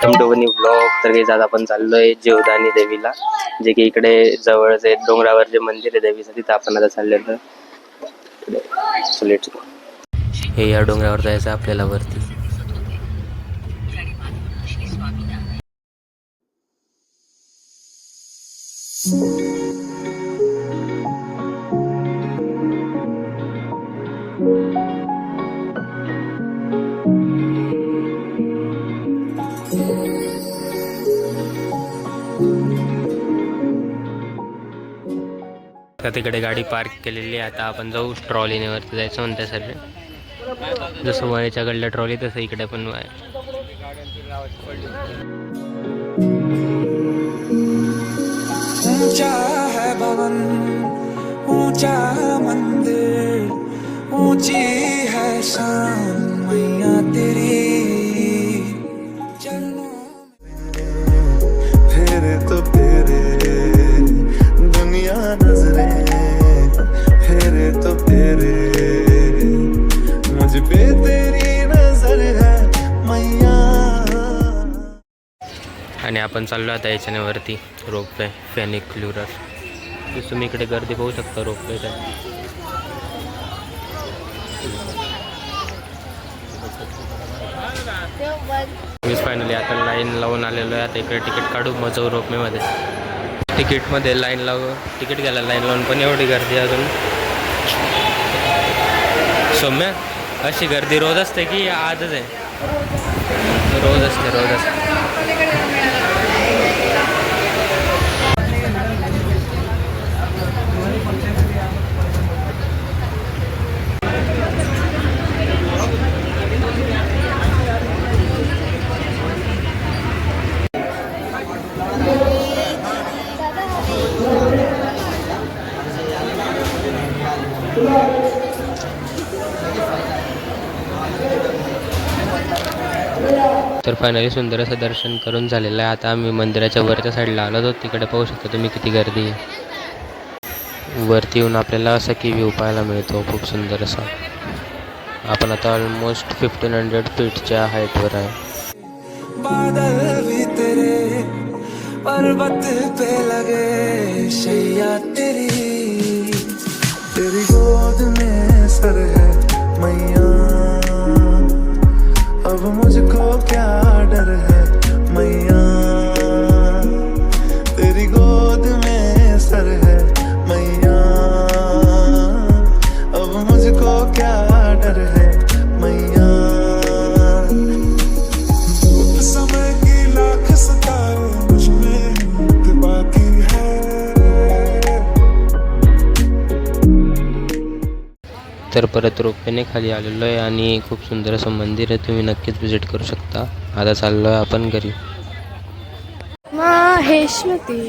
Welcome to new blog. तर काही आज आपण चाललोय जीवदानी देवीला, जे की इकडे जवळच आहे. डोंगरावर जे मंदिर आहे देवीचं, तिथं आपण आता चाललेलो. हे या डोंगरावर जायचं आपल्याला वरती. आता तिकडे गाडी पार्क केलेली आहे. आता आपण जाऊ ट्रॉलीने वरती जायचं म्हणते सर. जसं वयाच्या गडल्या ट्रॉली तसं इकडे पण आहे. ऊंचा है भवन, ऊंचा मंदिर, ऊंची है शान मैया तेरी. फेरे तो फेरे दुनिया नजरें, फेरे तो फेरे मुझ पे तेरी नजर है मैया. आणि आपण चाललो आता याच्याने वरती रोपवे फॅनिक्युलर. तुम्ही इकडे गर्दी पाहू शकता रोपवेच्या. फायनली आता लाईन लावून आलेलो आहे. आता इकडे तिकीट काढू मग जाऊ रोपवेमध्ये. तिकीटमध्ये लाईन लावू, तिकीट घ्यायला लाईन लावून पण एवढी गर्दी अजून. सौम्य, अशी गर्दी रोज असते की आजच आहे? रोज असते, रोज असते. तर फायनली सुंदर असं दर्शन करून झालेलं आहे. आता आम्ही मंदिराच्या वरच्या साईडला आलो होतो. तिकडे पाहू शकता तुम्ही किती गर्दी आहे. वरती येऊन आपल्याला असा की व्ह्यू पाहायला मिळतो खूप सुंदर असा. आपण आता ऑलमोस्ट 1500 फीटच्या हाईटवर आहे. बादल भी तेरे पर्वत पे लगे शैया तेरी. तेरी गोद में सर है मैया, अब मुझको क्या डर है मैया. तेरी गोद में सर है मैया, अब मुझको क्या डर है मैया. धूप समय की लाख सितारे मुझ में बाकी है. तर परत रोपवेने खाली आलेलो आहे आणि खूप सुंदर असं मंदिर आहे. तुम्ही नक्कीच व्हिजिट करू शकता. आता चाललो आहे आपण घरी. माहेश्वती